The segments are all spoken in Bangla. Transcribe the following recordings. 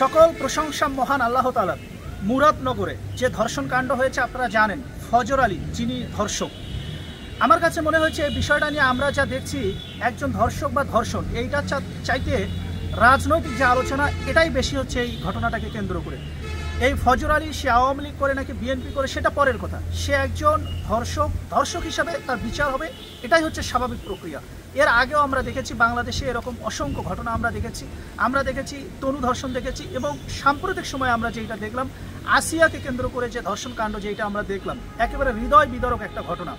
সকল প্রশংসা মহান আল্লাহ তাআলার। মুরাদনগরে যে ধর্ষণ কাণ্ড হয়েছে আপনারা জানেন, ফজর আলী যিনি ধর্ষক, আমার কাছে মনে হয়েছে এই বিষয়টা নিয়ে আমরা যা দেখছি একজন ধর্ষক বা ধর্ষণ এইটা চাইতে রাজনৈতিক যে আলোচনা এটাই বেশি হচ্ছে এই ঘটনাটাকে কেন্দ্র করে। এই ফজর আলী সে আওয়ামী লীগ করে নাকি বিএনপি করে সেটা পরের কথা, সে একজন ধর্ষক হিসাবে তার বিচার হবে, এটাই হচ্ছে স্বাভাবিক প্রক্রিয়া। এর আগেও আমরা দেখেছি বাংলাদেশে এরকম অসংখ্য ঘটনা আমরা দেখেছি তনু ধর্ষণ দেখেছি, এবং সাম্প্রতিক সময়ে আমরা যেটা দেখলাম আসিয়াকে কেন্দ্র করে যে ধর্ষণ কাণ্ড যেটা আমরা দেখলাম একেবারে হৃদয় বিদারক একটা ঘটনা।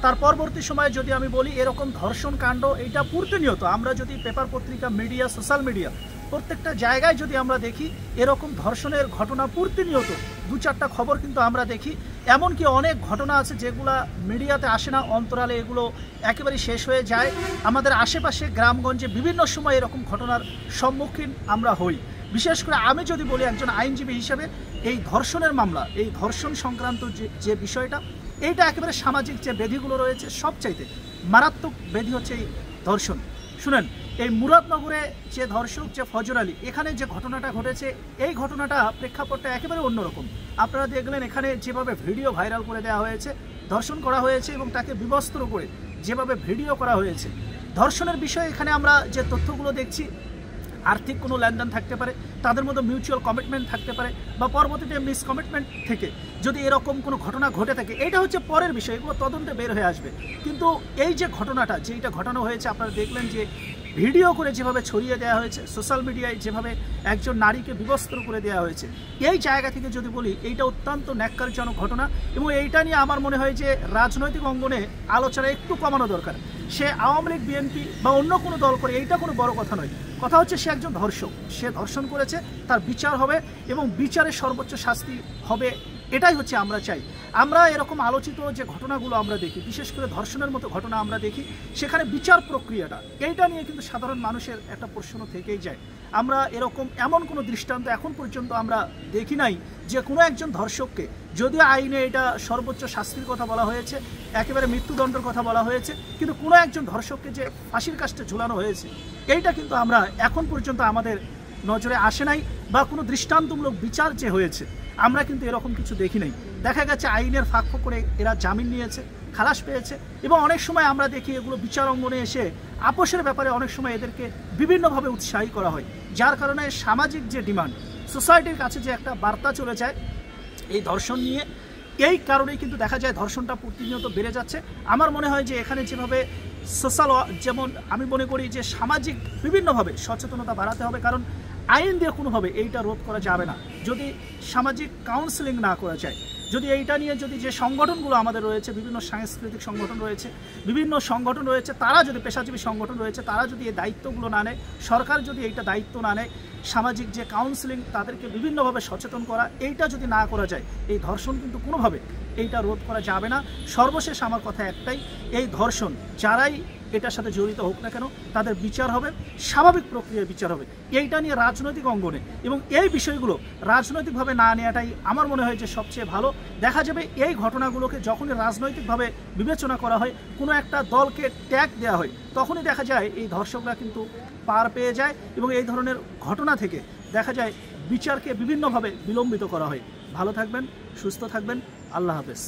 তার পরবর্তী সময়ে যদি আমি বলি এরকম ধর্ষণ কাণ্ড এটা প্রতিনিয়ত আমরা যদি পেপার পত্রিকা মিডিয়া সোশ্যাল মিডিয়া প্রত্যেকটা জায়গায় যদি আমরা দেখি এরকম ধর্ষণের ঘটনা প্রতিনিয়ত দু চারটা খবর কিন্তু আমরা দেখি। এমনকি অনেক ঘটনা আছে যেগুলা মিডিয়াতে আসে না, অন্তরালে এগুলো একেবারে শেষ হয়ে যায়। আমাদের আশেপাশে গ্রামগঞ্জে বিভিন্ন সময় এরকম ঘটনার সম্মুখীন আমরা হই। বিশেষ করে আমি যদি বলি একজন আইনজীবী হিসেবে এই ধর্ষণের মামলা, এই ধর্ষণ সংক্রান্ত যে বিষয়টা এইটা একেবারে সামাজিক যে ব্যাধিগুলো রয়েছে সবচাইতে মারাত্মক ব্যাধি হচ্ছে এই ধর্ষণ। শুনেন, এই মুরাদনগরে যে ধর্ষক যে ফজর আলী, এখানে যে ঘটনাটা ঘটেছে এই ঘটনাটা প্রেক্ষাপটটা একেবারে অন্যরকম। আপনারা দেখলেন এখানে যেভাবে ভিডিও ভাইরাল করে দেওয়া হয়েছে, ধর্ষণ করা হয়েছে এবং তাকে বিবস্ত্র করে যেভাবে ভিডিও করা হয়েছে। ধর্ষণের বিষয়ে এখানে আমরা যে তথ্যগুলো দেখছি আর্থিক কোনো লেনদেন থাকতে পারে, তাদের মধ্যে মিউচুয়াল কমিটমেন্ট থাকতে পারে, বা পরবর্তীতে মিসকমিটমেন্ট থেকে যদি এরকম কোনো ঘটনা ঘটে থাকে এটা হচ্ছে পরের বিষয়, এগুলো তদন্তে বের হয়ে আসবে। কিন্তু এই যে ঘটনাটা যেটা ঘটানো হয়েছে আপনারা দেখলেন যে ভিডিও করে যেভাবে ছড়িয়ে দেওয়া হয়েছে, সোশ্যাল মিডিয়ায় যেভাবে একজন নারীকে বিবস্ত্র করে দেওয়া হয়েছে, এই জায়গা থেকে যদি বলি এইটা অত্যন্ত ন্যাক্কারজনক ঘটনা। এবং এইটা নিয়ে আমার মনে হয় যে রাজনৈতিক অঙ্গনে আলোচনা একটু কমানো দরকার। সে আওয়ামী লীগ বিএনপি বা অন্য কোনো দল করে এইটা কোনো বড় কথা নয়, কথা হচ্ছে সে একজন ধর্ষক, সে ধর্ষণ করেছে, তার বিচার হবে এবং বিচারের সর্বোচ্চ শাস্তি হবে, এটাই হচ্ছে আমরা চাই। আমরা এরকম আলোচিত যে ঘটনাগুলো আমরা দেখি, বিশেষ করে ধর্ষণের মতো ঘটনা আমরা দেখি, সেখানে বিচার প্রক্রিয়াটা এইটা নিয়ে কিন্তু সাধারণ মানুষের একটা প্রশ্ন থেকেই যায়। আমরা এমন কোনো দৃষ্টান্ত এখন পর্যন্ত আমরা দেখি নাই যে কোনো একজন ধর্ষককে, যদিও আইনে এটা সর্বোচ্চ শাস্তির কথা বলা হয়েছে, একেবারে মৃত্যুদণ্ডের কথা বলা হয়েছে, কিন্তু কোনো একজন ধর্ষককে যে ফাঁসির কাস্টে ঝুলানো হয়েছে এইটা কিন্তু আমরা এখন পর্যন্ত আমাদের নজরে আসে নাই, বা কোনো দৃষ্টান্তমূলক বিচার যে হয়েছে আমরা কিন্তু এরকম কিছু দেখি নাই। দেখা গেছে আইনের ফাঁক করে এরা জামিন নিয়েছে, খালাস পেয়েছে, এবং অনেক সময় আমরা দেখি এগুলো বিচার অঙ্গনে এসে আপোষের ব্যাপারে অনেক সময় এদেরকে বিভিন্নভাবে উৎসাহী করা হয়, যার কারণে সামাজিক যে ডিমান্ড, সোসাইটির কাছে যে একটা বার্তা চলে যায় এই ধর্ষণ নিয়ে, এই কারণেই কিন্তু দেখা যায় ধর্ষণটা প্রতিনিয়ত বেড়ে যাচ্ছে। আমার মনে হয় যে এখানে যেভাবে যেমন আমি মনে করি যে সামাজিক বিভিন্নভাবে সচেতনতা বাড়াতে হবে, কারণ আইন দিয়ে কোনোভাবে এইটা রোধ করা যাবে না যদি সামাজিক কাউন্সেলিং না করা যায়। যদি এইটা নিয়ে যদি যে সংগঠনগুলো আমাদের রয়েছে, বিভিন্ন সাংস্কৃতিক সংগঠন রয়েছে, বিভিন্ন সংগঠন রয়েছে, তারা যদি পেশাজীবী সংগঠন রয়েছে, তারা যদি এই দায়িত্বগুলো না নেয়, সরকার যদি এইটা দায়িত্ব না নেয়, সামাজিক যে কাউন্সেলিং তাদেরকে বিভিন্নভাবে সচেতন করা, এইটা যদি না করা যায় এই ধর্ষণ কিন্তু কোনোভাবে এইটা রোধ করা যাবে না। সর্বশেষ আমার কথা একটাই, এই ধর্ষণ যারাই এটার সাথে জড়িত হোক না কেন তাদের বিচার হবে, স্বাভাবিক প্রক্রিয়ায় বিচার হবে। এইটা নিয়ে রাজনৈতিক অঙ্গনে এবং এই বিষয়গুলো রাজনৈতিকভাবে না নেওয়াটাই আমার মনে হয় যে সবচেয়ে ভালো। দেখা যাবে এই ঘটনাগুলোকে যখনই রাজনৈতিকভাবে বিবেচনা করা হয়, কোনো একটা দলকে ট্যাগ দেওয়া হয়, তখনই দেখা যায় এই ধর্ষকরা কিন্তু পার পেয়ে যায় এবং এই ধরনের ঘটনা থেকে দেখা যায় বিচারকে বিভিন্নভাবে বিলম্বিত করা হয়। ভালো থাকবেন, সুস্থ থাকবেন, আল্লাহ হাফেজ।